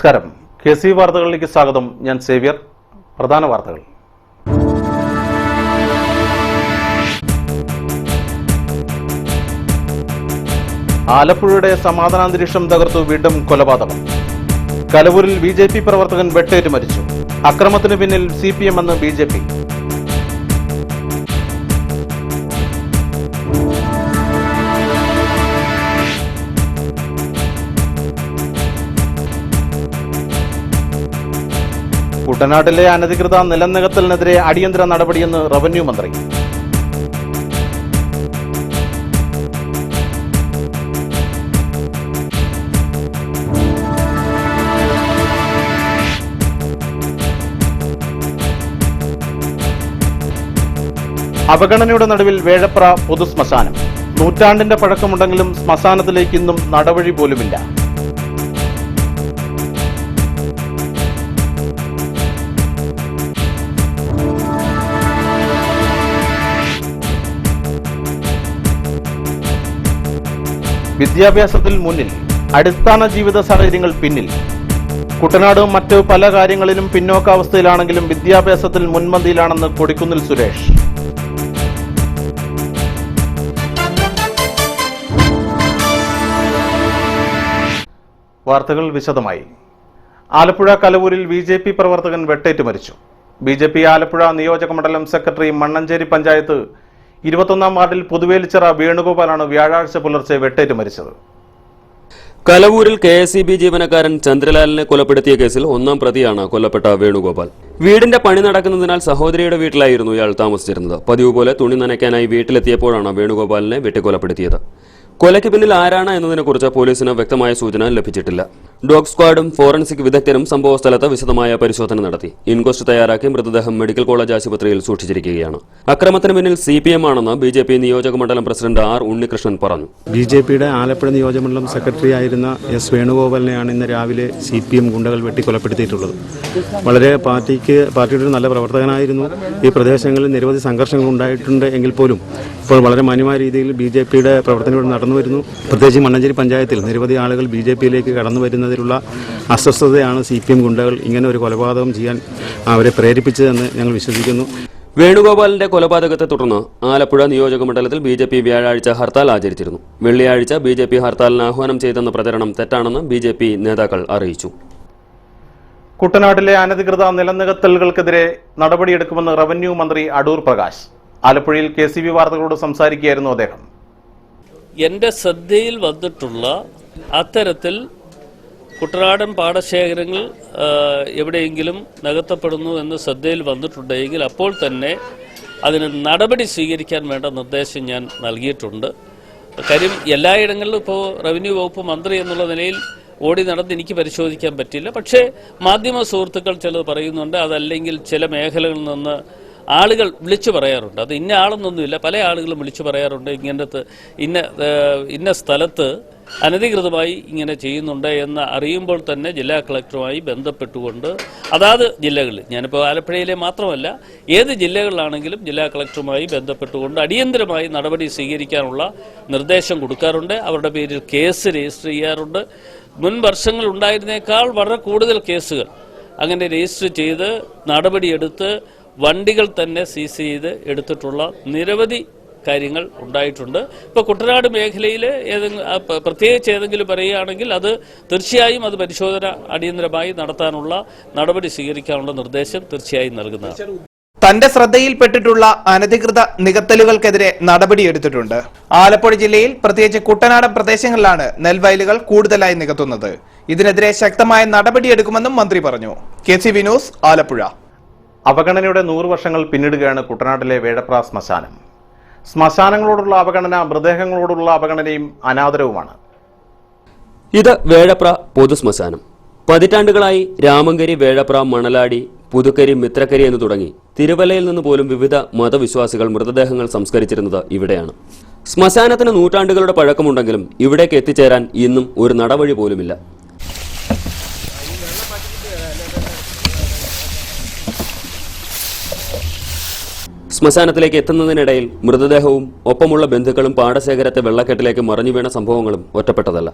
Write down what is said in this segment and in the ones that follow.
നമസ്കാരം. KC വാർത്തകളിലേക്ക് സ്വാഗതം. ഞാൻ സേവ്യർ. പ്രധാന വാർത്തകൾ. ആലപ്പുഴയുടെ സമാധാനാന്തരീക്ഷം തകർത്തു വീണ്ടും കൊലപാതകം. കലവൂരിൽ BJP പ്രവർത്തകൻ വെട്ടേറ്റ് മരിച്ചു. അക്രമത്തിന് പിന്നിൽ CPM എന്ന് BJP. കുട്ടനാട്ടിലെ അനധികൃത നിലനികത്തലിനെതിരെ അടിയന്തര നടപടിയെന്ന് റവന്യൂ മന്ത്രി. അവഗണനയുടെ നടുവിൽ വേഴപ്ര പൊതുശ്മശാനം. നൂറ്റാണ്ടിന്റെ പഴക്കമുണ്ടെങ്കിലും ശ്മശാനത്തിലേക്ക് ഇന്നും നടവഴി പോലുമില്ല. വിദ്യാഭ്യാസത്തിൽ മുന്നിൽ, അടിസ്ഥാന ജീവിത സാഹചര്യങ്ങൾ പിന്നിൽ. കുട്ടനാട് മറ്റ് പല കാര്യങ്ങളിലും പിന്നോക്കാവസ്ഥയിലാണെങ്കിലും വിദ്യാഭ്യാസത്തിൽ മുൻപന്തിയിലാണെന്ന് കൊടിക്കുന്നിൽ സുരേഷ്. വാർത്തകൾ വിശദമായി. ആലപ്പുഴ കലവൂരിൽ BJP പ്രവർത്തകൻ വെട്ടേറ്റ് മരിച്ചു. BJP ആലപ്പുഴ നിയോജക മണ്ഡലം സെക്രട്ടറി മണ്ണഞ്ചേരി പഞ്ചായത്ത് 21-ാം വാർഡിൽ പുതുവേലിച്ചിറ വേണുഗോപാലാണ് വ്യാഴാഴ്ച പുലർച്ചെ വെട്ടേറ്റ് മരിച്ചത്. കലവൂരിൽ KSEB ജീവനക്കാരൻ ചന്ദ്രലാലിനെ കൊലപ്പെടുത്തിയ കേസിൽ 1-ാം പ്രതിയാണ് കൊല്ലപ്പെട്ട വേണുഗോപാൽ. വീടിന്റെ പണി നടക്കുന്നതിനാൽ സഹോദരിയുടെ വീട്ടിലായിരുന്നു ഇയാൾ താമസിച്ചിരുന്നത്. പതിവ് പോലെ തുണി നനയ്ക്കാനായി വീട്ടിലെത്തിയപ്പോഴാണ് വേണുഗോപാലിനെ വെട്ടിക്കൊലപ്പെടുത്തിയത്. കൊലയ്ക്ക് പിന്നിൽ ആരാണ് എന്നതിനെക്കുറിച്ച് പോലീസിന് വ്യക്തമായ സൂചന ലഭിച്ചിട്ടില്ല. ഡോഗ് സ്ക്വാഡും ഫോറൻസിക് വിദഗ്ധരും സംഭവസ്ഥലത്ത് വിശദമായ പരിശോധന നടത്തി. ഇൻക്വസ്റ്റ് തയ്യാറാക്കി മൃതദേഹം മെഡിക്കൽ കോളേജ് ആശുപത്രിയിൽ സൂക്ഷിച്ചിരിക്കുകയാണ്. അക്രമത്തിന് പിന്നിൽ CPM ആണെന്ന് BJP നിയോജക മണ്ഡലം പ്രസിഡന്റ് R. ഉണ്ണികൃഷ്ണൻ പറഞ്ഞു. BJPയുടെ ആലപ്പുഴ നിയോജക മണ്ഡലം സെക്രട്ടറി ആയിരുന്ന S. വേണുഗോപാലിനെയാണ് ഇന്ന് രാവിലെ CPM ഗുണ്ടകൾ വെട്ടിക്കൊലപ്പെടുത്തിയിട്ടുള്ളത്. വളരെ പാർട്ടിയുടെ ഒരു നല്ല പ്രവർത്തകനായിരുന്നു. ഈ പ്രദേശങ്ങളിൽ നിരവധി സംഘർഷങ്ങൾ ഉണ്ടായിട്ടുണ്ട് എങ്കിൽ പോലും ഇപ്പോൾ വളരെ മാന്യമായ രീതിയിൽ BJPയുടെ പ്രവർത്തനം നടന്നു വരുന്നു. പ്രത്യേകിച്ച് മണ്ണഞ്ചേരി പഞ്ചായത്തിൽ നിരവധി ആളുകൾ BJPയിലേക്ക് കടന്നു വരുന്നതിലുള്ള അസ്വസ്ഥതയാണ് CPM ഗുണ്ടകൾ ഇങ്ങനെ ഒരു കൊലപാതകം ചെയ്യാൻ അവരെ പ്രേരിപ്പിച്ചതെന്ന് ഞങ്ങൾ വിശ്വസിക്കുന്നു. വേണുഗോപാലിന്റെ കൊലപാതകത്തെ തുടർന്ന് ആലപ്പുഴ നിയോജക മണ്ഡലത്തിൽ BJP വ്യാഴാഴ്ച ഹർത്താൽ ആചരിച്ചിരുന്നു. വെള്ളിയാഴ്ച BJP ഹർത്താലിന് ആഹ്വാനം ചെയ്തെന്ന പ്രചരണം തെറ്റാണെന്ന് BJP നേതാക്കൾ അറിയിച്ചു. കുട്ടനാട്ടിലെ അനധികൃത നിലനികത്തലുകൾക്കെതിരെ നടപടിയെടുക്കുമെന്ന് റവന്യൂ മന്ത്രി അടൂർ പ്രകാശ്. ആലപ്പുഴയിൽ KCB വാർത്തകളോട് സംസാരിക്കുകയായിരുന്നു അദ്ദേഹം. എന്റെ ശ്രദ്ധയിൽ വന്നിട്ടുള്ള അത്തരത്തിൽ കുട്ടനാടൻ പാടശേഖരങ്ങൾ എവിടെയെങ്കിലും നികത്തപ്പെടുന്നു എന്ന് ശ്രദ്ധയിൽ വന്നിട്ടുണ്ടെങ്കിൽ അപ്പോൾ തന്നെ അതിന് നടപടി സ്വീകരിക്കാൻ വേണ്ട നിർദ്ദേശം ഞാൻ നൽകിയിട്ടുണ്ട്. കാര്യം എല്ലായിടങ്ങളിലും ഇപ്പോൾ റവന്യൂ വകുപ്പ് മന്ത്രി എന്നുള്ള നിലയിൽ ഓടി നടന്ന് എനിക്ക് പരിശോധിക്കാൻ പറ്റില്ല. പക്ഷേ മാധ്യമ സുഹൃത്തുക്കൾ ചിലത് പറയുന്നുണ്ട്. അതല്ലെങ്കിൽ ചില മേഖലകളിൽ നിന്ന് ആളുകൾ വിളിച്ചു പറയാറുണ്ട്. അത് ഇന്ന ആളെന്നൊന്നുമില്ല, പല ആളുകളും വിളിച്ചു പറയാറുണ്ട്. ഇങ്ങനത്തെ ഇന്ന സ്ഥലത്ത് അനധികൃതമായി ഇങ്ങനെ ചെയ്യുന്നുണ്ട് എന്ന് അറിയുമ്പോൾ തന്നെ ജില്ലാ കളക്ടറുമായി ബന്ധപ്പെട്ടുകൊണ്ട് അതാത് ജില്ലകളിൽ, ഞാനിപ്പോൾ ആലപ്പുഴയിലെ മാത്രമല്ല ഏത് ജില്ലകളിലാണെങ്കിലും ജില്ലാ കളക്ടറുമായി ബന്ധപ്പെട്ടുകൊണ്ട് അടിയന്തരമായി നടപടി സ്വീകരിക്കാനുള്ള നിർദ്ദേശം കൊടുക്കാറുണ്ട്. അവരുടെ പേരിൽ കേസ് രജിസ്റ്റർ ചെയ്യാറുണ്ട്. മുൻ വർഷങ്ങൾ ഉണ്ടായിരുന്നേക്കാൾ വളരെ കൂടുതൽ കേസുകൾ അങ്ങനെ രജിസ്റ്റർ ചെയ്ത് നടപടിയെടുത്ത് വണ്ടികൾ തന്നെ സീസ് ചെയ്ത് എടുത്തിട്ടുള്ള നിരവധി കാര്യങ്ങൾ ഉണ്ടായിട്ടുണ്ട്. ഇപ്പോൾ കുട്ടനാട് മേഖലയിൽ പ്രത്യേകിച്ച് ഏതെങ്കിലും പറയുകയാണെങ്കിൽ അത് തീർച്ചയായും അത് പരിശോധന അടിയന്തരമായി നടത്താനുള്ള നടപടി സ്വീകരിക്കാനുള്ള നിർദ്ദേശം തീർച്ചയായും നൽകുന്നതാണ്. തന്റെ ശ്രദ്ധയിൽപ്പെട്ടിട്ടുള്ള അനധികൃത നികത്തലുകൾക്കെതിരെ നടപടിയെടുത്തിട്ടുണ്ട്. ആലപ്പുഴ ജില്ലയിൽ പ്രത്യേകിച്ച് കുട്ടനാടൻ പ്രദേശങ്ങളിലാണ് നെൽവയലുകൾ കൂടുതലായി നികത്തുന്നത്. ഇതിനെതിരെ ശക്തമായ നടപടിയെടുക്കുമെന്നും മന്ത്രി പറഞ്ഞു. KCB news, Alappuzha. അവഗണനയുടെ 100 വർഷങ്ങൾ പിന്നിടുകയാണ് കുട്ടനാട്ടിലെ വേഴപ്ര ശ്മശാനം. ശ്മശാനങ്ങളോടുള്ള അവഗണന മൃതദേഹങ്ങളോടുള്ള അവഗണനയും അനാദരവുമാണ്. ഇത് വേഴപ്ര പൊതുശ്മശാനം. പതിറ്റാണ്ടുകളായി രാമങ്കരി, വേഴപ്ര, മണലാടി, പുതുക്കരി, മിത്രക്കരി എന്ന് തുടങ്ങി തിരുവല്ലയിൽ നിന്ന് പോലും വിവിധ മതവിശ്വാസികൾ മൃതദേഹങ്ങൾ സംസ്കരിച്ചിരുന്നത് ഇവിടെയാണ്. ശ്മശാനത്തിന് നൂറ്റാണ്ടുകളുടെ പഴക്കമുണ്ടെങ്കിലും ഇവിടേക്ക് എത്തിച്ചേരാൻ ഇന്നും ഒരു നടവഴി പോലുമില്ല. ശ്മശാനത്തിലേക്ക് എത്തുന്നതിനിടയിൽ മൃതദേഹവും ഒപ്പമുള്ള ബന്ധുക്കളും പാടശേഖരത്തെ വെള്ളക്കെട്ടിലേക്ക് മറിഞ്ഞു വീണ സംഭവങ്ങളും ഒറ്റപ്പെട്ടതല്ല.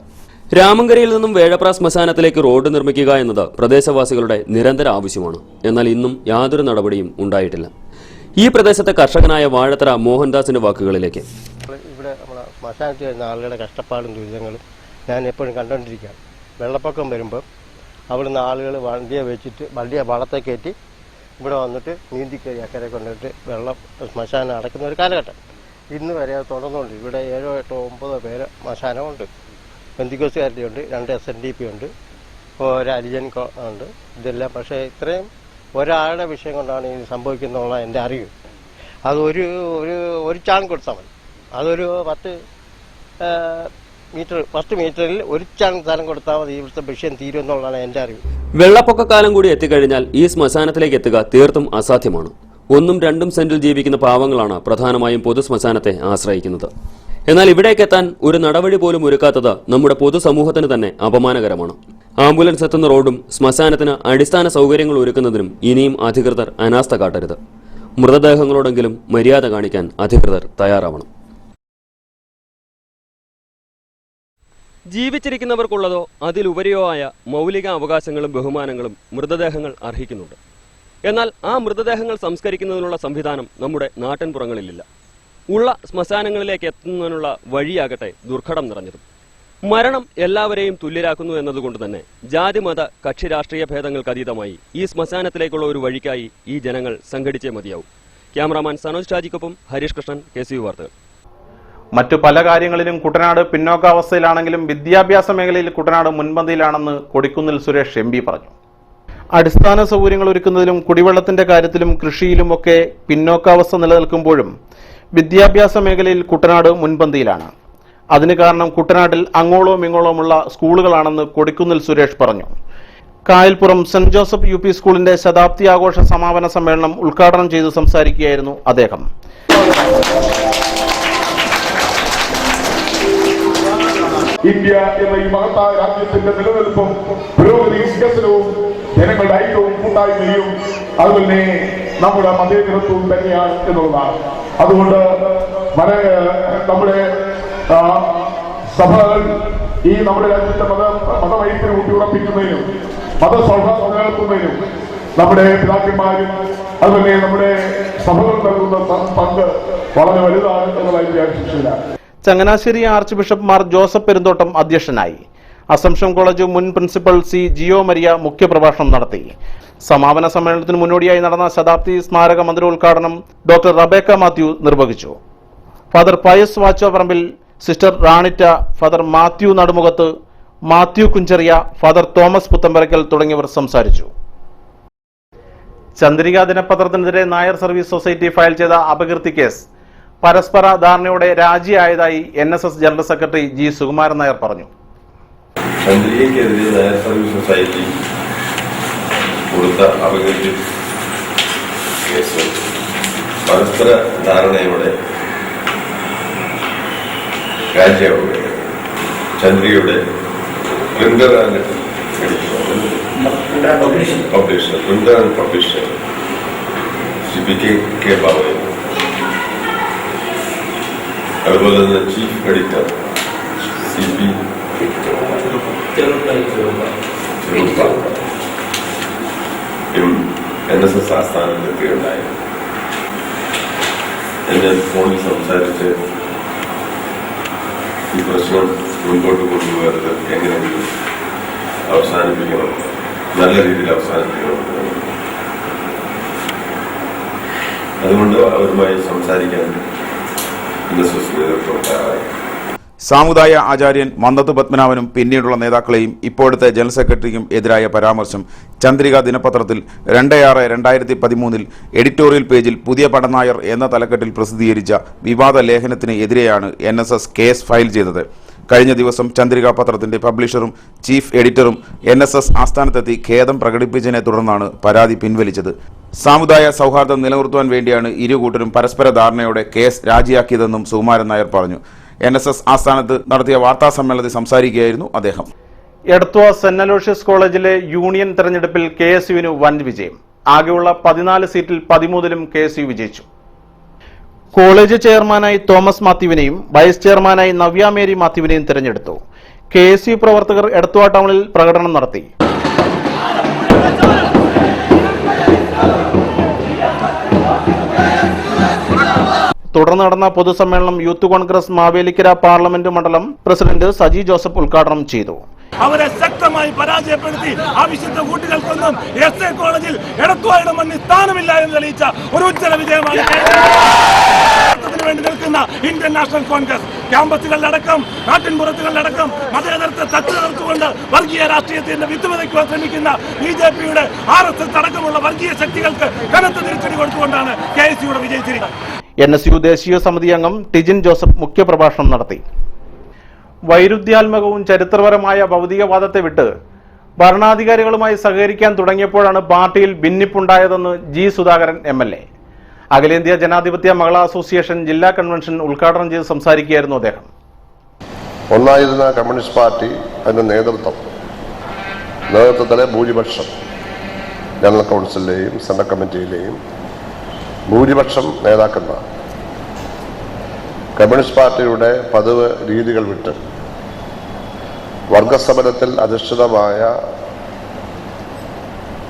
രാമങ്കരയിൽ നിന്നും വേഴപ്ര ശ്മശാനത്തിലേക്ക് റോഡ് നിർമ്മിക്കുക എന്നത് പ്രദേശവാസികളുടെ നിരന്തര ആവശ്യമാണ്. എന്നാൽ ഇന്നും യാതൊരു നടപടിയും ഉണ്ടായിട്ടില്ല. ഈ പ്രദേശത്തെ കർഷകനായ വാഴത്തറ മോഹൻദാസിന്റെ വാക്കുകളിലേക്ക്. ഇവിടെ നമ്മളെ ശ്മശാനത്തിൽ വരുന്ന ആളുകളുടെ കഷ്ടപ്പാടും ദുരിതങ്ങളും ഞാൻ എപ്പോഴും കണ്ടുകൊണ്ടിരിക്കുകയാണ്. വെള്ളപ്പൊക്കം വരുമ്പോൾ അവിടുന്ന് ആളുകൾ വണ്ടിയെ വെച്ചിട്ട് വണ്ടിയെ വള്ളത്തെ കയറ്റി ഇവിടെ വന്നിട്ട് നീന്തിക്കരി അക്കരെ കൊണ്ടിട്ട് വെള്ളം ശ്മശാനം അടയ്ക്കുന്ന ഒരു കാലഘട്ടം ഇന്ന് വരെ അത് തുടർന്നുകൊണ്ട് ഇവിടെ 7, 8, 9 പേര് ശ്മശാനമുണ്ട്. ബന്ധിക്കോസുകാരുടെ ഉണ്ട്, 2 SNDP ഉണ്ട്, ഒരു അരിജൻ ഉണ്ട്. ഇതെല്ലാം പക്ഷേ ഇത്രയും ഒരാളുടെ വിഷയം കൊണ്ടാണ് ഇത് സംഭവിക്കുന്നുള്ള എൻ്റെ അറിവ്. അത് ഒരു ചാൺ കൊടുത്താൽ മതി. അതൊരു 10 മീറ്ററിൽ ഒരു ചാൺ സ്ഥലം കൊടുത്താൽ മതി ഇവിടുത്തെ വിഷയം തീരുമെന്നുള്ളതാണ് എൻ്റെ അറിവ്. വെള്ളപ്പൊക്കക്കാലം കൂടി എത്തിക്കഴിഞ്ഞാൽ ഈ ശ്മശാനത്തിലേക്ക് എത്തുക തീർത്തും അസാധ്യമാണ്. 1, 2 സെന്റിൽ ജീവിക്കുന്ന പാവങ്ങളാണ് പ്രധാനമായും പൊതു ശ്മശാനത്തെ ആശ്രയിക്കുന്നത്. എന്നാൽ ഇവിടേക്കെത്താൻ ഒരു നടപടി പോലും ഒരുക്കാത്തത് നമ്മുടെ പൊതുസമൂഹത്തിന് തന്നെ അപമാനകരമാണ്. ആംബുലൻസ് എത്തുന്ന റോഡും ശ്മശാനത്തിന് അടിസ്ഥാന സൗകര്യങ്ങൾ ഒരുക്കുന്നതിനും ഇനിയും അധികൃതർ അനാസ്ഥ കാട്ടരുത്. മൃതദേഹങ്ങളോടെങ്കിലും മര്യാദ കാണിക്കാൻ അധികൃതർ തയ്യാറാവണം. ജീവിച്ചിരിക്കുന്നവർക്കുള്ളതോ അതിലുപരിയോ ആയ മൗലിക അവകാശങ്ങളും ബഹുമാനങ്ങളും മൃതദേഹങ്ങൾ അർഹിക്കുന്നുണ്ട്. എന്നാൽ ആ മൃതദേഹങ്ങൾ സംസ്കരിക്കുന്നതിനുള്ള സംവിധാനം നമ്മുടെ നാട്ടിൻപുറങ്ങളിലില്ല. ഉള്ള ശ്മശാനങ്ങളിലേക്ക് എത്തുന്നതിനുള്ള വഴിയാകട്ടെ ദുർഘടം നിറഞ്ഞതും. മരണം എല്ലാവരെയും തുല്യരാക്കുന്നു എന്നതുകൊണ്ട് തന്നെ ജാതി മത കക്ഷി രാഷ്ട്രീയ ഭേദങ്ങൾക്ക് അതീതമായി ഈ ശ്മശാനത്തിലേക്കുള്ള ഒരു വഴിക്കായി ഈ ജനങ്ങൾ സംഘടിച്ചേ മതിയാവും. ക്യാമറാമാൻ സനോജ് ഷാജിക്കൊപ്പം ഹരീഷ് കൃഷ്ണൻ, KCV വാർത്തകൾ. മറ്റു പല കാര്യങ്ങളിലും കുട്ടനാട് പിന്നോക്കാവസ്ഥയിലാണെങ്കിലും വിദ്യാഭ്യാസ മേഖലയിൽ കുട്ടനാട് മുൻപന്തിയിലാണെന്ന് കൊടിക്കുന്നിൽ സുരേഷ് MP പറഞ്ഞു. അടിസ്ഥാന സൗകര്യങ്ങൾ ഒരുക്കുന്നതിലും കുടിവെള്ളത്തിന്റെ കാര്യത്തിലും കൃഷിയിലും ഒക്കെ പിന്നോക്കാവസ്ഥ നിലനിൽക്കുമ്പോഴും വിദ്യാഭ്യാസ മേഖലയിൽ കുട്ടനാട് മുൻപന്തിയിലാണ്. അതിന് കാരണം കുട്ടനാട്ടിൽ അങ്ങോളവും ഇങ്ങോളവുമുള്ള സ്കൂളുകളാണെന്ന് കൊടിക്കുന്നിൽ സുരേഷ് പറഞ്ഞു. കായൽപ്പുറം സെന്റ് ജോസഫ് UP സ്കൂളിന്റെ ശതാബ്ദി ആഘോഷ സമാപന സമ്മേളനം ഉദ്ഘാടനം ചെയ്ത് സംസാരിക്കുകയായിരുന്നു അദ്ദേഹം. ഇന്ത്യ എന്ന ഈ മഹത്തായ രാജ്യത്തിന്റെ നിലനിൽപ്പും പുരോഗതി വികസനവും ജനങ്ങളുടെ ഐക്യവും കൂട്ടായ്മയും അതുപോലെ നമ്മുടെ മതേതരത്വവും തന്നെയാണ് എന്നുള്ളതാണ്. അതുകൊണ്ട് നമ്മുടെ സഭകൾ ഈ നമ്മുടെ രാജ്യത്തെ മതമൈത്രി ഊട്ടിയുറപ്പിക്കുന്നതിനും മതസൗഹാർദ്ദം നിലനിർത്തുന്നതിനും നമ്മുടെ പിതാക്കന്മാരും അതുപോലെ നമ്മുടെ സഭകൾ നൽകുന്ന പങ്ക് വളരെ വലുതാണ് എന്നുള്ള വിചാരിച്ചിട്ടില്ല. Changanassery arch bishop Mar Joseph Perumthottam അധ്യക്ഷനായി. അസംഷൻ കോളേജ് മുൻ പ്രിൻസിപ്പൽ C. ജിയോ മരിയ മുഖ്യപ്രഭാഷണം നടത്തി. സമാപന സമ്മേളനത്തിന് മുന്നോടിയായി നടന്ന ശതാബ്ദി സ്മാരക മന്ദിരോദ്ഘാടനം ഡോക്ടർ റബേക്ക മാത്യു നിർവഹിച്ചു. Father Pius Vachoparambil, sister Ranita, father Mathew Nadumukhath, Mathew Kunjeria, father Thomas Puthamparackal തുടങ്ങിയവർ സംസാരിച്ചു. ചന്ദ്രിക ദിനപത്രത്തിനെതിരെ നായർ സർവീസ് സൊസൈറ്റി ഫയൽ ചെയ്ത അപകീർത്തി കേസ് പരസ്പര ധാരണയോടെ രാജിയായതായി NSS general secretary G. Sukumaran Nair പറഞ്ഞു. ചന്ദ്രികയ്ക്കെതിരെ നായർ സർവീസ് സൊസൈറ്റി കൊടുത്ത അപകീർത്തി കേസ് പരസ്പര ധാരണയോടെ രാജിയാവുകയാണ്. ചന്ദ്രികയുടെ printer and publisher Shri K. Babu, അതുപോലെ തന്നെ ചീഫ് എഡിറ്റർ CP NSS ആസ്ഥാനത്തെത്തിയുണ്ടായി. എന്നെ ഫോണിൽ സംസാരിച്ച് ഈ പ്രശ്നം മുൻപോട്ട് കൊണ്ടുപോയത് എങ്ങനെയെങ്കിലും അവസാനിപ്പിക്കണം, നല്ല രീതിയിൽ അവസാനിപ്പിക്കണം. അതുകൊണ്ട് അവരുമായി സംസാരിക്കാൻ സാമുദായ ആചാര്യൻ മന്നത്ത് പത്മനാഭനും പിന്നീടുള്ള നേതാക്കളെയും ഇപ്പോഴത്തെ ജനറൽ സെക്രട്ടറിക്കും എതിരായ പരാമർശം ചന്ദ്രിക ദിനപത്രത്തിൽ 2/6/2013 എഡിറ്റോറിയൽ പേജിൽ പുതിയ പടനായർ എന്ന തലക്കെട്ടിൽ പ്രസിദ്ധീകരിച്ച വിവാദ ലേഖനത്തിന് എതിരെയാണ് NSS കേസ് ഫയൽ ചെയ്തത്. കഴിഞ്ഞ ദിവസം ചന്ദ്രിക പത്രത്തിന്റെ പബ്ലിഷറും ചീഫ് എഡിറ്ററും NSS ആസ്ഥാനത്തെത്തി ഖേദം പ്രകടിപ്പിച്ചതിനെ തുടർന്നാണ് പരാതി പിൻവലിച്ചത്. സാമുദായ സൗഹാർദ്ദം നിലനിർത്തുവാൻ വേണ്ടിയാണ് ഇരുകൂട്ടരും പരസ്പര ധാരണയോടെ കേസ് രാജിയാക്കിയതെന്നും സുകുമാരൻ നായർ പറഞ്ഞു. NSS ആസ്ഥാനത്ത് നടത്തിയ വാർത്താ സമ്മേളനത്തിൽ സംസാരിക്കുകയായിരുന്നു അദ്ദേഹം. എടത്വ സെന്റ് അലോഷ്യസ് കോളേജിലെ യൂണിയൻ തെരഞ്ഞെടുപ്പിൽ KSUവിന് വൻ വിജയം. ആകെയുള്ള 14 സീറ്റിൽ 13ലും KSU വിജയിച്ചു. കോളേജ് ചെയർമാനായി തോമസ് മാത്യുവിനെയും വൈസ് ചെയർമാനായി നവ്യ മേരി മാത്യുവിനെയും തിരഞ്ഞെടുത്തു. KSU പ്രവർത്തകർ എടത്വാ ടൗണിൽ പ്രകടനം നടത്തി. തുടർന്ന് നടന്ന പൊതുസമ്മേളനം യൂത്ത് കോൺഗ്രസ് മാവേലിക്കര പാർലമെന്റ് മണ്ഡലം പ്രസിഡന്റ് സജി ജോസഫ് ഉദ്ഘാടനം ചെയ്തു. അവരെ ശക്തമായി പരാജയപ്പെടുത്തി ആവശ്യത്തെ കുട്ടികൾക്കൊന്നും SA കോളേജിൽ എടത്വായുടെ മണ്ണിൽ സ്ഥാനമില്ല എന്ന് തെളിയിച്ച ഒരു ഉജ്ജ്വല വിജയമാണ് വേണ്ടി നിൽക്കുന്ന ഇന്ത്യൻ നാഷണൽ കോൺഗ്രസ്. ക്യാമ്പസുകളിലടക്കം നാട്ടിൻപുറത്തുകളിലടക്കം മതേതരത്തെ തച്ചുതർത്തുകൊണ്ട് വർഗീയ രാഷ്ട്രീയത്തിന്റെ വിത്ത് വിതയ്ക്കുവാൻ ശ്രമിക്കുന്ന BJPയുടെ RSS അടക്കമുള്ള വർഗീയ ശക്തികൾക്ക് കനത്ത തിരിച്ചടി കൊടുത്തുകൊണ്ടാണ് KSUയുടെ വിജയിച്ചിരിക്കുന്നത്. NSU ദേശീയ സമിതി അംഗം ടിജിൻ ജോസഫ് മുഖ്യപ്രഭാഷണം നടത്തി. വൈരുദ്ധ്യാത്മകവും ചരിത്രപരമായ ഭൗതികവാദത്തെ വിട്ട് ഭരണാധികാരികളുമായി സഹകരിക്കാൻ തുടങ്ങിയപ്പോഴാണ് പാർട്ടിയിൽ ഭിന്നിപ്പുണ്ടായതെന്ന് G. സുധാകരൻ MLA. അഖിലേന്ത്യാ ജനാധിപത്യ മഹിളാ അസോസിയേഷൻ ജില്ലാ കൺവെൻഷൻ ഉദ്ഘാടനം ചെയ്ത് സംസാരിക്കുകയായിരുന്നു അദ്ദേഹം. ഒന്നായിരുന്ന കമ്മ്യൂണിസ്റ്റ് പാർട്ടി അതിന്റെ നേതൃത്വത്തിലെ ഭൂരിപക്ഷം ജനറൽ കൗൺസിലിലെയും സെൻട്രൽ കമ്മിറ്റിയിലെയും ഭൂരിപക്ഷം നേതാക്കന്മാർ കമ്മ്യൂണിസ്റ്റ് പാർട്ടിയുടെ പതിവ് രീതികൾ വിട്ട് വർഗസമരത്തിൽ അധിഷ്ഠിതമായ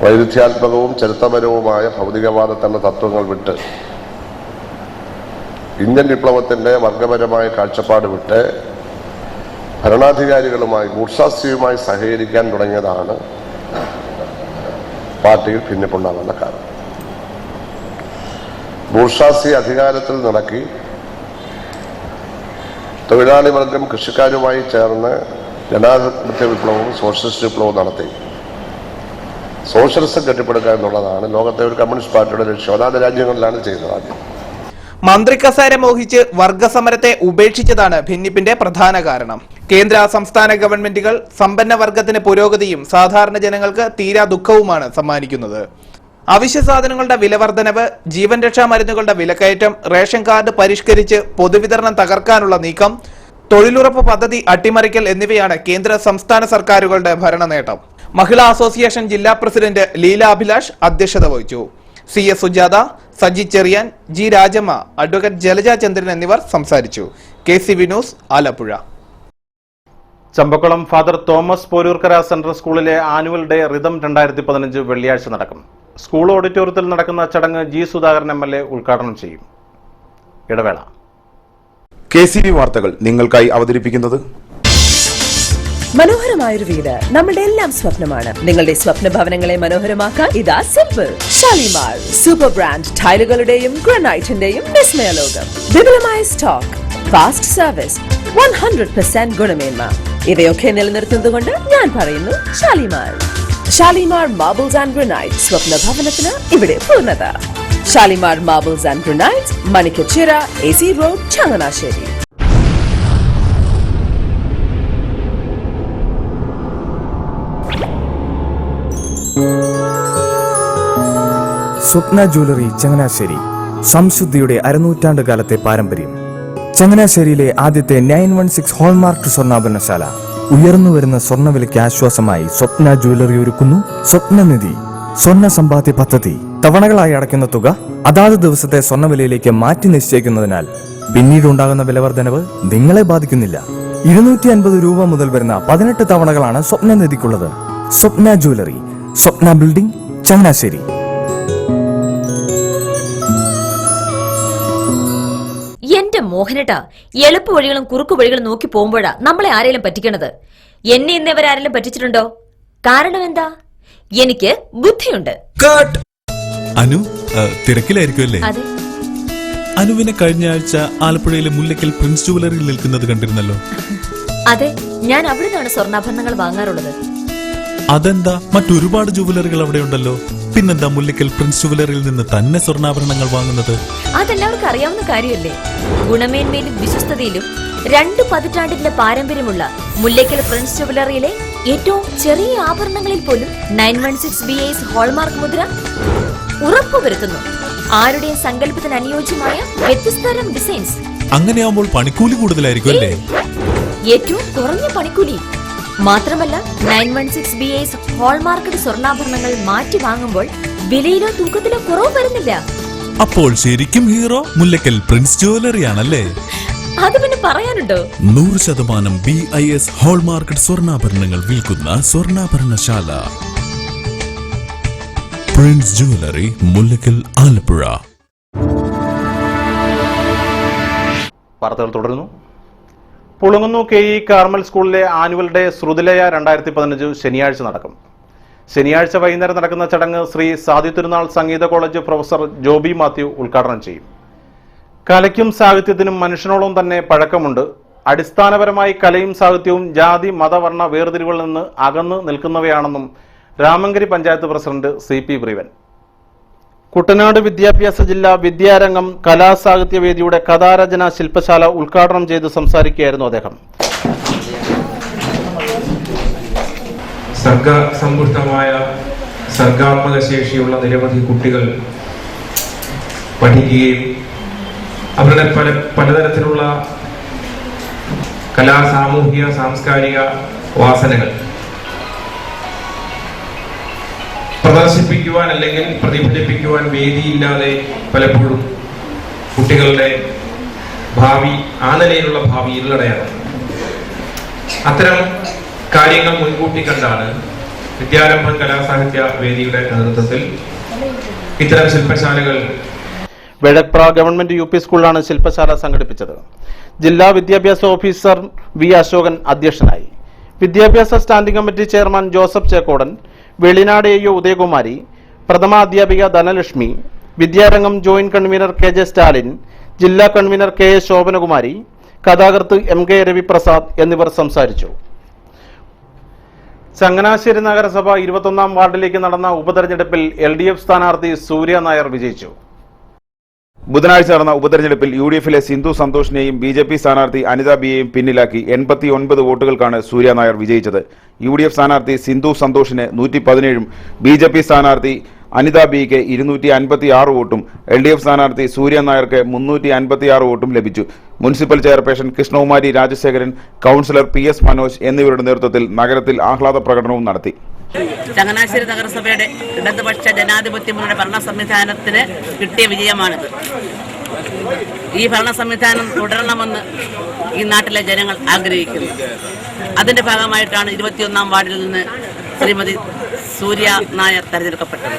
വൈരുദ്ധ്യാത്മകവും ചരിത്രപരവുമായ ഭൗതികവാദത്തിന്റെ തത്വങ്ങൾ വിട്ട് ഇന്ത്യൻ വിപ്ലവത്തിന്റെ വർഗപരമായ കാഴ്ചപ്പാട് വിട്ട് ഭരണാധികാരികളുമായി ബൂർഷ്വാസിയുമായി സഹകരിക്കാൻ തുടങ്ങിയതാണ് പാർട്ടിയിൽ ഭിന്നിപ്പുണ്ടാകുന്ന കാരണം. ബൂർഷ്വാസി അധികാരത്തിൽ നടക്കി തൊഴിലാളി വർഗം കൃഷിക്കാരുമായി ചേർന്ന് ജനാധിപത്യ വിപ്ലവവും സോഷ്യലിസ്റ്റ് വിപ്ലവവും നടത്തി സോഷ്യലിസം കെട്ടിപ്പടുക്കുക എന്നുള്ളതാണ് ലോകത്തെ ഒരു കമ്മ്യൂണിസ്റ്റ് പാർട്ടിയുടെ ലക്ഷ്യം. അതാത് രാജ്യങ്ങളിലാണ് ചെയ്യുന്നത്. ആദ്യം മന്ത്രി കസേര മോഹിച്ച് വർഗസമരത്തെ ഉപേക്ഷിച്ചതാണ് ഭിന്നിപ്പിന്റെ പ്രധാന കാരണം. കേന്ദ്ര സംസ്ഥാന ഗവൺമെന്റുകൾ സമ്പന്ന വർഗത്തിന് പുരോഗതിയും സാധാരണ ജനങ്ങൾക്ക് തീരാ ദുഃഖവുമാണ് സമ്മാനിക്കുന്നത്. അവശ്യ സാധനങ്ങളുടെ വിലവർദ്ധനവ്, ജീവൻ രക്ഷാ മരുന്നുകളുടെ വിലക്കയറ്റം, റേഷൻ കാർഡ് പരിഷ്കരിച്ച് പൊതുവിതരണം തകർക്കാനുള്ള നീക്കം, തൊഴിലുറപ്പ് പദ്ധതി അട്ടിമറിക്കൽ എന്നിവയാണ് കേന്ദ്ര സംസ്ഥാന സർക്കാരുകളുടെ ഭരണ നേട്ടം. മഹിളാ അസോസിയേഷൻ ജില്ലാ പ്രസിഡന്റ് ലീല അഭിലാഷ് അധ്യക്ഷത വഹിച്ചു. CS Sujatha, Saji Cherian, G. Rajamma, advocate Jalaja Chandran എന്നിവർ സംസാരിച്ചു. KCV news, Alappuzha. Champakkulam father Thomas Poroorkara central സ്കൂളിലെ ആനുവൽ ഡേ റിതം 2015 വെള്ളിയാഴ്ച നടക്കും. സ്കൂൾ ഓഡിറ്റോറിയത്തിൽ നടക്കുന്ന ചടങ്ങ് G. സുധാകരൻ MLA ഉദ്ഘാടനം ചെയ്യും. ഇടവേള. KCV വാർത്തകൾ നിങ്ങൾക്കായി അവതരിപ്പിക്കുന്നത് മനോഹരമായൊരു വീട് നമ്മളുടെ എല്ലാം സ്വപ്നമാണ്. നിങ്ങളുടെ സ്വപ്ന ഭവനങ്ങളെ മനോഹരമാക്കാൻ ഇതാ സിമ്പിൾ. ഷാലിമാർ സൂപ്പർ ബ്രാൻഡ് ടൈലുകളുടെയും ഗ്രാനൈറ്റിന്റെയും വിസ്മയ ലോകം. വിപുലമായ സ്റ്റോക്ക്, ഫാസ്റ്റ് സർവീസ്, 100% ഗുണമേന്മ ഇവയൊക്കെ നിലനിർത്തുന്നതുകൊണ്ട് ഞാൻ പറയുന്നു Shalimar. Shalimar marbles and granite, സ്വപ്ന ഭവനത്തിന് ഇവിടെ പൂർണ്ണത. Shalimar marbles and granite, Manikkachira, AC road, Changanassery. Swapna jewellery Changanassery, സംശുദ്ധിയുടെ അരനൂറ്റാണ്ട് കാലത്തെ പാരമ്പര്യം. ചങ്ങനാശ്ശേരിയിലെ ആദ്യത്തെ 916 ഹോൾമാർക്ക് സ്വർണ്ണാഭരണശാല. ഉയർന്നുവരുന്ന സ്വർണ്ണവിലയ്ക്ക് ആശ്വാസമായി സ്വപ്ന ജ്വല്ലറി ഒരുക്കുന്നു സ്വപ്നനിധി സ്വർണ്ണ സമ്പാദ്യ പദ്ധതി. തവണകളായി അടയ്ക്കുന്ന തുക അതാത് ദിവസത്തെ സ്വർണ്ണവിലയിലേക്ക് മാറ്റി നിശ്ചയിക്കുന്നതിനാൽ പിന്നീടുണ്ടാകുന്ന വിലവർദ്ധനവ് നിങ്ങളെ ബാധിക്കുന്നില്ല. 250 രൂപ മുതൽ വരുന്ന 18 തവണകളാണ് സ്വപ്നനിധിക്കുള്ളത്. സ്വപ്ന ജ്വല്ലറി, സ്വപ്ന ബിൽഡിംഗ്, ചങ്ങനാശ്ശേരി. എന്റെ മോഹനേട്ടാ, എളുപ്പ വഴികളും കുറുക്കു വഴികളും നോക്കി പോകുമ്പോഴാ നമ്മളെ ആരെങ്കിലും പറ്റിക്കണത്. എന്നെ ഇന്നവരാരെങ്കിലും പറ്റിച്ചിട്ടുണ്ടോ? കാരണം എന്താ? എനിക്ക് ബുദ്ധിയുണ്ട്. അനു തിരക്കിലായിരിക്കും അല്ലേ? അതെ. അനുവിനെ കഴിഞ്ഞ ആഴ്ച ആലപ്പുഴയിലെ മുല്ലക്കൽ പ്രിൻസ് ജുവലറിയിൽ നിൽക്കുന്നത് കണ്ടിരുന്നല്ലോ. അതെ, ഞാൻ അവിടെ നിന്നാണ് സ്വർണ്ണാഭരണങ്ങൾ വാങ്ങാറുള്ളത്. അതെന്താ, മറ്റൊരുപാട് ജുവലറികൾ അവിടെ ഉണ്ടല്ലോ. പിന്നെന്താ മുല്ലക്കൽ പ്രിൻസ് ജുവലറിയിൽ നിന്ന് തന്നെ സ്വർണ്ണാഭരണങ്ങൾ വാങ്ങുന്നത്? അതെല്ലാവർക്കും അറിയാവുന്ന കാര്യമല്ലേ. ഗുണമേന്മയിലും വിശ്വസ്തതയിലും 2 പതിറ്റാണ്ടിന്റെ പാരമ്പര്യമുള്ള മുല്ലക്കൽ പ്രിൻസ് ജുവലറിയിലെ ഏറ്റവും ചെറിയ ആഭരണങ്ങളിൽ പോലും 916 BAS ഹോൾമാർക്ക് മുദ്ര ഉറപ്പുവരുത്തുന്നു. ആരുടെയും സങ്കല്പത്തിന് അനുയോജ്യമായ വ്യത്യസ്തതരം ഡിസൈൻസ്. അങ്ങനെയാവുമ്പോൾ പണിക്കൂലി കൂടുതലായിരിക്കും അല്ലേ? ഏറ്റവും കുറഞ്ഞ പണിക്കൂലി മാത്രമല്ല, 916 BAS ഹോൾമാർക്കഡ് സ്വർണ്ണാഭരണങ്ങൾ മാറ്റി വാങ്ങുമ്പോൾ വിലയിലോ തൂക്കത്തിലോ കുറവ് വരുന്നില്ല. അപ്പോൾ ശരിക്കും ഹീറോ മുല്ലക്കൽ പ്രിൻസ് ജ്വല്ലറി ആണല്ലേ? അത് പിന്നെ പറയാനുണ്ടോ? 100% BIS ഹോൾമാർക്കറ്റ് സ്വർണ്ണാഭരണങ്ങൾ വിൽക്കുന്ന സ്വർണ്ണാഭരണശാല പ്രിൻസ് ജ്വല്ലറി, മുല്ലക്കൽ, ആലപ്പുഴ. വാർത്തകൾ തുടരുന്നു. പുളുങ്ങുന്നു KE കാർമൽ സ്കൂളിലെ ആനുവൽ ഡേ ശ്രുതിലയ 2015 ശനിയാഴ്ച നടക്കും. ശനിയാഴ്ച വൈകുന്നേരം നടക്കുന്ന ചടങ്ങ് ശ്രീ സാദി തിരുനാൾ സംഗീത കോളേജ് പ്രൊഫസർ ജോബി മാത്യു ഉദ്ഘാടനം ചെയ്യും. കലയ്ക്കും സാഹിത്യത്തിനും മനുഷ്യനോളം തന്നെ പഴക്കമുണ്ട്. അടിസ്ഥാനപരമായി കലയും സാഹിത്യവും ജാതി മതവർണ്ണ വേർതിരിവുകളിൽ നിന്ന് അകന്നു നിൽക്കുന്നവയാണെന്നും രാമങ്കരി പഞ്ചായത്ത് പ്രസിഡന്റ് CP ബ്രീവൻ. കുട്ടനാട് വിദ്യാഭ്യാസ ജില്ലാ വിദ്യാരംഗം കലാസാഹിത്യവേദിയുടെ കഥാരചന ശില്പശാല ഉദ്ഘാടനം ചെയ്ത് സംസാരിക്കുകയായിരുന്നു അദ്ദേഹം. സർഗസമ്പുഷ്ടമായ സർഗാത്മക ശേഷിയുള്ള നിരവധി കുട്ടികൾ പഠിക്കുകയും അവരുടെ പലതരത്തിലുള്ള സാമൂഹിക സാംസ്കാരിക വാസനകൾ പ്രദർശിപ്പിക്കുവാൻ അല്ലെങ്കിൽ പ്രതിഫലിപ്പിക്കുവാൻ വേദിയില്ലാതെ പലപ്പോഴും കുട്ടികളുടെ ഭാവി ആ നിലയിലുള്ള ഭാവി ഇരുളടയാണ്. അത്തരം കാര്യങ്ങൾ മുൻകൂട്ടി കണ്ടാണ് വിദ്യാരംഭം കലാസാഹിത്യ വേദിയുടെ നേതൃത്വത്തിൽ ഇത്തരം ശില്പശാലകൾ. വെഴപ്ര ഗവൺമെന്റ് UP സ്കൂളിലാണ് ശില്പശാല സംഘടിപ്പിച്ചത്. ജില്ലാ വിദ്യാഭ്യാസ ഓഫീസർ V അശോകൻ അധ്യക്ഷനായി. വിദ്യാഭ്യാസ standing committee chairman Joseph Chekkodan, Velinad AO Udayakumari, പ്രഥമ അധ്യാപിക Dhanalakshmi, Vidyarangam joint convener KJ Stalin, ജില്ലാ കൺവീനർ KS ശോഭനകുമാരി, കഥാകൃത്ത് MK രവിപ്രസാദ് എന്നിവർ സംസാരിച്ചു. ചങ്ങനാശ്ശേരി നഗരസഭ 21ാം വാർഡിലേക്ക് നടന്ന ഉപതെരഞ്ഞെടുപ്പിൽ LDF സ്ഥാനാർത്ഥി സൂര്യ നായർ വിജയിച്ചു. ബുധനാഴ്ച നടന്ന ഉപതെരഞ്ഞെടുപ്പിൽ UDFിലെ സിന്ധു സന്തോഷിനെയും BJP സ്ഥാനാർത്ഥി അനിത ബിയെയും പിന്നിലാക്കി 89 വോട്ടുകൾക്കാണ് സൂര്യ നായർ വിജയിച്ചത്. UDF സ്ഥാനാർത്ഥി സിന്ധു സന്തോഷിന് 117ഉം BJP സ്ഥാനാർത്ഥി അനിത ബിക്ക് 256 വോട്ടും LDF സ്ഥാനാർത്ഥി സൂര്യ നായർക്ക് 356 വോട്ടും ലഭിച്ചു. Municipal chairperson Krishnakumari Rajasekharan, councillor PS Manoj എന്നിവരുടെ നേതൃത്വത്തിൽ നഗരത്തിൽ ആഹ്ലാദ പ്രകടനവും നടത്തി. ചങ്ങനാശ്ശേരി നഗരസഭയുടെ ഇടതുപക്ഷ ജനാധിപത്യ മുന്നണി ഭരണ സംവിധാനത്തിന് കിട്ടിയ വിജയമാണിത്. ഈ ഭരണ സംവിധാനം തുടരണമെന്ന് ഈ നാട്ടിലെ ജനങ്ങൾ ആഗ്രഹിക്കുന്നു. അതിന്റെ ഭാഗമായിട്ടാണ് 21ാം വാർഡിൽ നിന്ന് ശ്രീമതി സൂര്യ നായർ തെരഞ്ഞെടുക്കപ്പെട്ടത്.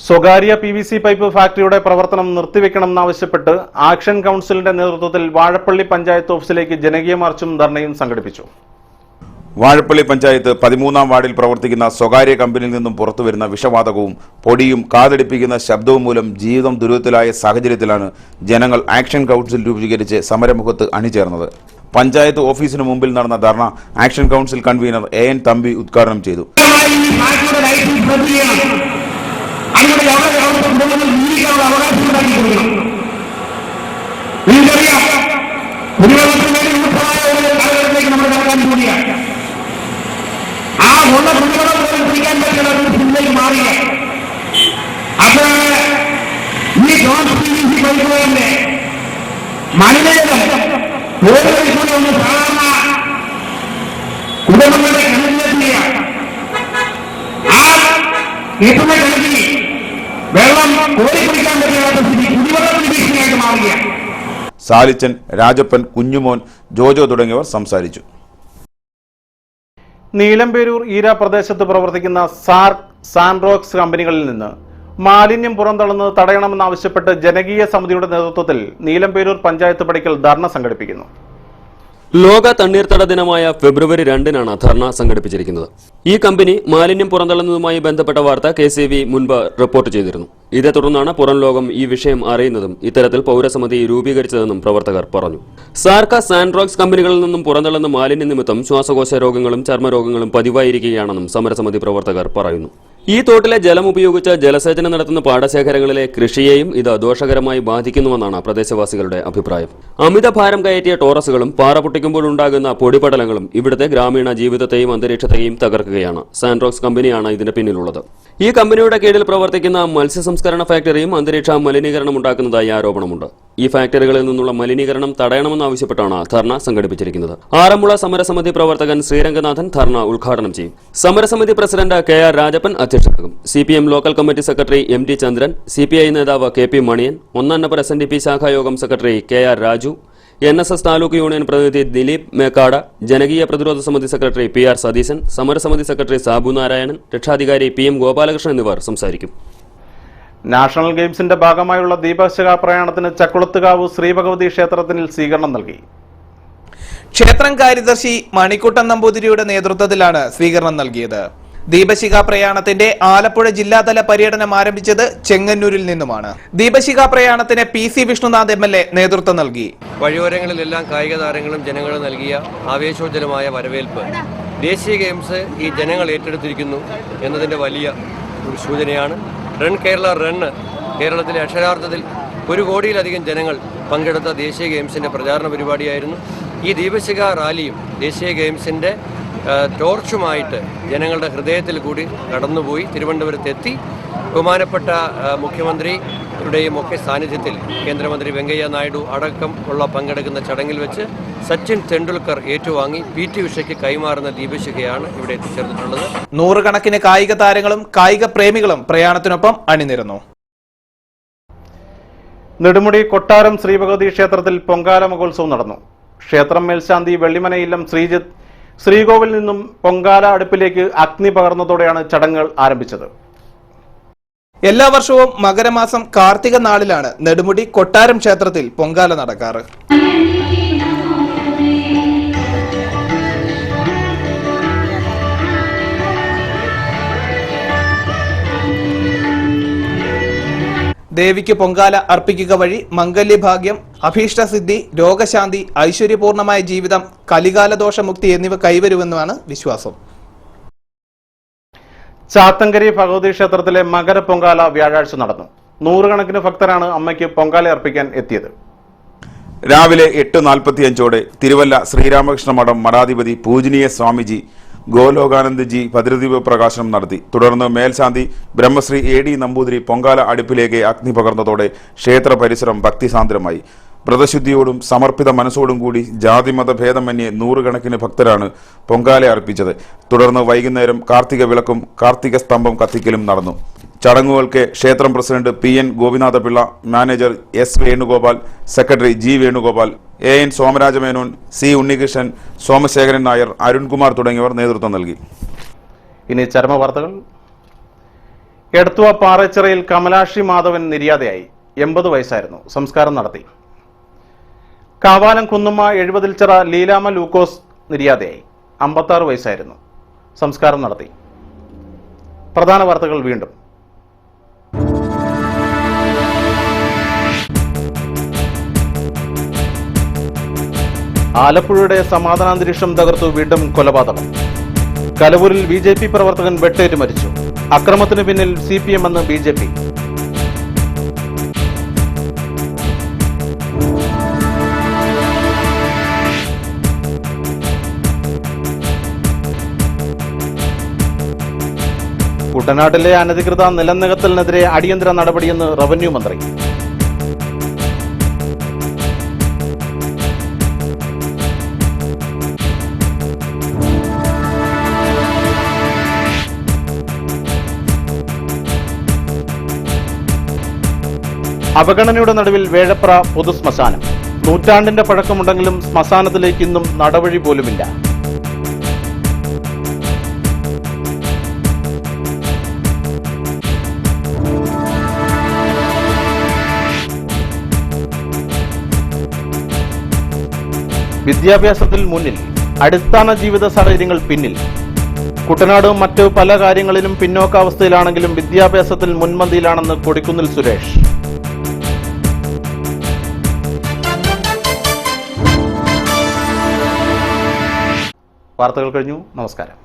സ്വകാര്യ PVC പൈപ്പ് ഫാക്ടറിയുടെ പ്രവർത്തനം നിർത്തിവെക്കണമെന്നാവശ്യപ്പെട്ട് ആക്ഷൻ കൗൺസിലിന്റെ നേതൃത്വത്തിൽ വാഴപ്പള്ളി പഞ്ചായത്ത് ഓഫീസിലേക്ക് ജനകീയ മാർച്ചും ധർണയും സംഘടിപ്പിച്ചു. വാഴപ്പള്ളി പഞ്ചായത്ത് 13ാം വാർഡിൽ പ്രവർത്തിക്കുന്ന സ്വകാര്യ കമ്പനിയിൽ നിന്നും പുറത്തുവരുന്ന വിഷവാതകവും പൊടിയും കാതടിപ്പിക്കുന്ന ശബ്ദവും മൂലം ജീവിതം ദുരിതത്തിലായ സാഹചര്യത്തിലാണ് ജനങ്ങൾ ആക്ഷൻ കൗൺസിൽ രൂപീകരിച്ച് സമരമുഖത്ത് അണിചേർന്നത്. പഞ്ചായത്ത് ഓഫീസിന് മുമ്പിൽ നടന്ന dharna action council convener AN Thampi ഉദ്ഘാടനം ചെയ്തു. ആ ഉള്ള കുടിവെള്ളം പോലും കുടിക്കാൻ പറ്റുന്ന ജില്ലയിൽ മാറിയ അത് ഈ PVC പൈപ്പുകളുടെ മലിനീകരണം ഓരോ കൂടി ഒന്ന് സാധാരണ കുടുംബങ്ങളുടെ കിണറ്റിലെത്തിയ ആ എത്തുന്ന കിണറ്റിൽ വെള്ളം കോരി കുടിക്കാൻ പറ്റാത്ത സ്ഥിതി കുടിവെള്ളം ഭീഷണിയായിട്ട് മാറുക. സാലിച്ചൻ, രാജപ്പൻ, കുഞ്ഞുമോൻ, ജോജോ തുടങ്ങിയവർ സംസാരിച്ചു. നീലമ്പേരൂർ ഈര പ്രദേശത്ത് പ്രവർത്തിക്കുന്ന സാൻറോക്സ് കമ്പനികളിൽ നിന്ന് മാലിന്യം പുറന്തള്ളുന്നത് തടയണമെന്നാവശ്യപ്പെട്ട് ജനകീയ സമിതിയുടെ നേതൃത്വത്തിൽ നീലമ്പേരൂർ പഞ്ചായത്ത് പടിക്കൽ ധർണ സംഘടിപ്പിക്കുന്നു. ലോക തണ്ണീർത്തട ദിനമായ ഫെബ്രുവരി 2-നാണ് ധർണ സംഘടിപ്പിച്ചിരിക്കുന്നത്. ഈ കമ്പനി മാലിന്യം പുറന്തള്ളുന്നതുമായി ബന്ധപ്പെട്ട വാർത്ത KCV മുൻപ് റിപ്പോർട്ട് ചെയ്തിരുന്നു. ഇതേ തുടർന്നാണ് പുറം ലോകം ഈ വിഷയം അറിയുന്നതും ഇത്തരത്തിൽ പൗരസമിതി രൂപീകരിച്ചതെന്നും പ്രവർത്തകർ പറഞ്ഞു. സാൻറോക്സ് കമ്പനികളിൽ നിന്നും പുറന്തള്ളുന്ന മാലിന്യ നിമിത്തം ശ്വാസകോശ രോഗങ്ങളും ചർമ്മരോഗങ്ങളും പതിവായിരിക്കുകയാണെന്നും സമരസമിതി പ്രവർത്തകർ പറയുന്നു. ഈ തോട്ടിലെ ജലം ഉപയോഗിച്ച് ജലസേചനം നടത്തുന്ന പാടശേഖരങ്ങളിലെ കൃഷിയെയും ഇത് ദോഷകരമായി ബാധിക്കുന്നുവെന്നാണ് പ്രദേശവാസികളുടെ അഭിപ്രായം. അമിത ഭാരം കയറ്റിയ ടോറസുകളും പാറ പൊട്ടിക്കുമ്പോഴുണ്ടാകുന്ന പൊടിപടലങ്ങളും ഇവിടുത്തെ ഗ്രാമീണ ജീവിതത്തെയും അന്തരീക്ഷത്തെയും തകർക്കുകയാണ്. സാൻഡ്രോക്സ് കമ്പനിയാണ് ഇതിന് പിന്നിലുള്ളത്. ഈ കമ്പനിയുടെ കീഴിൽ പ്രവർത്തിക്കുന്ന മത്സ്യ സംസ്കരണ ഫാക്ടറിയും അന്തരീക്ഷ മലിനീകരണം ഉണ്ടാക്കുന്നതായി ആരോപണമുണ്ട്. ഈ ഫാക്ടറികളിൽ നിന്നുള്ള മലിനീകരണം തടയണമെന്നാവശ്യപ്പെട്ടാണ് ധർണ സംഘടിപ്പിച്ചിരിക്കുന്നത്. ആറന്മുള സമരസമിതി പ്രവർത്തകൻ ശ്രീരംഗനാഥൻ ധർണ ഉദ്ഘാടനം ചെയ്യും. സമരസമിതി പ്രസിഡന്റ് KR രാജപ്പൻ അധ്യക്ഷനാകും. CPM local committee secretary MD Chandran, CPI നേതാവ് KP മണിയൻ, ഒന്നാം നമ്പർ SNDP ശാഖായോഗം secretary KR Raju, NSS taluk union പ്രതിനിധി ദിലീപ് മേക്കാട, ജനകീയ പ്രതിരോധ സമിതി സെക്രട്ടറി PR സതീശൻ, സമരസമിതി സെക്രട്ടറി സാബു നാരായണൻ, രക്ഷാധികാരി PM ഗോപാലകൃഷ്ണൻ എന്നിവർ സംസാരിക്കും. നാഷണൽ ഗെയിംസിന്റെ ഭാഗമായുള്ള ദീപശിഖാ പ്രയാണത്തിന് ചക്കുളത്തുകാവ് ശ്രീഭഗവതി ക്ഷേത്രത്തിൽ സ്വീകരണം നൽകി. ക്ഷേത്രം കാര്യദർശി മണിക്കുട്ടൻ നമ്പൂതിരിയുടെ നേതൃത്വത്തിലാണ് സ്വീകരണം നൽകിയത്. ദീപശിഖാ പ്രയാണത്തിന്റെ ആലപ്പുഴ ജില്ലാതല പര്യടനം ആരംഭിച്ചത് ചെങ്ങന്നൂരിൽ നിന്നുമാണ്. ദീപശിഖാ പ്രയാണത്തിന് PC വിഷ്ണുനാഥ് MLA നേതൃത്വം നൽകി. വഴിയോരങ്ങളിലെല്ലാം കായിക താരങ്ങളും ജനങ്ങളും നൽകിയ ആവേശോജ്ജലമായ വരവേൽപ്പ് ദേശീയ ഗെയിംസ് ഈ ജനങ്ങൾ ഏറ്റെടുത്തിരിക്കുന്നു എന്നതിൻ്റെ വലിയ ഒരു സൂചനയാണ്. റൺ കേരള റണ്ണ് കേരളത്തിലെ അക്ഷരാർത്ഥത്തിൽ 1 കോടിയിലധികം ജനങ്ങൾ പങ്കെടുത്ത ദേശീയ ഗെയിംസിൻ്റെ പ്രചാരണ പരിപാടിയായിരുന്നു. ഈ ദീപശിഖ റാലിയും ദേശീയ ഗെയിംസിൻ്റെ ടോർച്ചുമായിട്ട് ജനങ്ങളുടെ ഹൃദയത്തിൽ കൂടി കടന്നുപോയി തിരുവനന്തപുരത്തെത്തി. ബഹുമാനപ്പെട്ട മുഖ്യമന്ത്രിയുടെയും ഒക്കെ സാന്നിധ്യത്തിൽ കേന്ദ്രമന്ത്രി വെങ്കയ്യ നായിഡു അടക്കം ഉള്ള പങ്കെടുക്കുന്ന ചടങ്ങിൽ വെച്ച് സച്ചിൻ തെണ്ടുൽക്കർ ഏറ്റുവാങ്ങി PT ഉഷയ്ക്ക് കൈമാറുന്ന ദീപശിഖയാണ് ഇവിടെ എത്തിച്ചേർന്നിട്ടുള്ളത്. നൂറുകണക്കിന് കായിക താരങ്ങളും കായിക പ്രേമികളും പ്രയാണത്തിനൊപ്പം അണിനിരന്നു. നെടുമുടി കൊട്ടാരം ശ്രീഭഗവതി ക്ഷേത്രത്തിൽ പൊങ്കാല മഹോത്സവം നടന്നു. ക്ഷേത്രം മേൽശാന്തി വെള്ളിമനയില്ലം ശ്രീജിത്ത് ശ്രീകോവിൽ നിന്നും പൊങ്കാല അടുപ്പിലേക്ക് അഗ്നി പകർന്നതോടെയാണ് ചടങ്ങുകൾ ആരംഭിച്ചത്. എല്ലാ വർഷവും മകരമാസം കാർത്തിക നാളിലാണ് നെടുമുടി കൊട്ടാരം ക്ഷേത്രത്തിൽ പൊങ്കാല നടക്കാറ്. ദേവിക്ക് പൊങ്കാല അർപ്പിക്കുക വഴി മംഗല്യഭാഗ്യം, അഭീഷ്ടസിദ്ധി, രോഗശാന്തി, ഐശ്വര്യപൂർണമായ ജീവിതം, കലികാലദോഷമുക്തി എന്നിവ കൈവരുമെന്നാണ് വിശ്വാസം. ചാത്തങ്കരി ഭഗവതി ക്ഷേത്രത്തിലെ മകര പൊങ്കാല വ്യാഴാഴ്ച നടന്നു. നൂറുകണക്കിന് ഭക്തരാണ് അമ്മയ്ക്ക് പൊങ്കാല അർപ്പിക്കാൻ എത്തിയത്. രാവിലെ 8:45 തിരുവല്ല ശ്രീരാമകൃഷ്ണ മഠം മഠാധിപതി പൂജനീയ സ്വാമിജി ഗോലോകാനന്ദജി ഭദ്രദീപ പ്രകാശനം നടത്തി. തുടർന്ന് മേൽശാന്തി ബ്രഹ്മശ്രീ AD നമ്പൂതിരി പൊങ്കാല അടുപ്പിലേക്ക് അഗ്നി പകർന്നതോടെ ക്ഷേത്ര പരിസരം ഭക്തിസാന്ദ്രമായി. വ്രതശുദ്ധിയോടും സമർപ്പിത മനസ്സോടും കൂടി ജാതിമത ഭേദമന്യേ നൂറുകണക്കിന് ഭക്തരാണ് പൊങ്കാല അർപ്പിച്ചത്. തുടർന്ന് വൈകുന്നേരം കാർത്തിക വിളക്കും കാർത്തിക സ്തംഭം കത്തിക്കലും നടന്നു. ചടങ്ങുകൾക്ക് ക്ഷേത്രം president PN Gopinathapillai, manager S Venugopal, secretary G Venugopal, AN Somarajamenon, C Unnikrishnan, Somasekharan Nair, Arunkumar തുടങ്ങിയവർ നേതൃത്വം നൽകി. ഇനി ചരമ വാർത്തകൾ. എടത്തുവ പാറച്ചിറയിൽ കമലാക്ഷി മാധവൻ നിര്യാതയായി. 80 വയസ്സായിരുന്നു. സംസ്കാരം നടത്തി. കാവാലം കുന്നുമ്മ 70 ചിറ ലീലാമ ലൂക്കോസ് നിര്യാതയായി. 56 വയസ്സായിരുന്നു. സംസ്കാരം നടത്തി. പ്രധാന വാർത്തകൾ വീണ്ടും. ആലപ്പുഴയുടെ സമാധാനാന്തരീക്ഷം തകർത്തു വീണ്ടും കൊലപാതകം. കലവൂരിൽ BJP പ്രവർത്തകൻ വെട്ടേറ്റ് മരിച്ചു. അക്രമത്തിന് പിന്നിൽ CPM എന്ന് BJP. കുട്ടനാട്ടിലെ അനധികൃത നിലനികത്തലിനെതിരെ അടിയന്തര നടപടിയെന്ന് റവന്യൂ മന്ത്രി. അവഗണനയുടെ നടുവിൽ വേഴപ്ര പൊതുശ്മശാനം. നൂറ്റാണ്ടിന്റെ പഴക്കമുണ്ടെങ്കിലും ശ്മശാനത്തിലേക്ക് ഇന്നും നടവഴി പോലുമില്ല. വിദ്യാഭ്യാസത്തിൽ മുന്നിൽ, അടിസ്ഥാന ജീവിത സാഹചര്യങ്ങൾ പിന്നിൽ. കുട്ടനാട് മറ്റ് പല കാര്യങ്ങളിലും പിന്നോക്കാവസ്ഥയിലാണെങ്കിലും വിദ്യാഭ്യാസത്തിൽ മുൻപന്തിയിലാണെന്ന് കൊടിക്കുന്നിൽ സുരേഷ്. വാർത്തകൾ കഴിഞ്ഞു. നമസ്കാരം.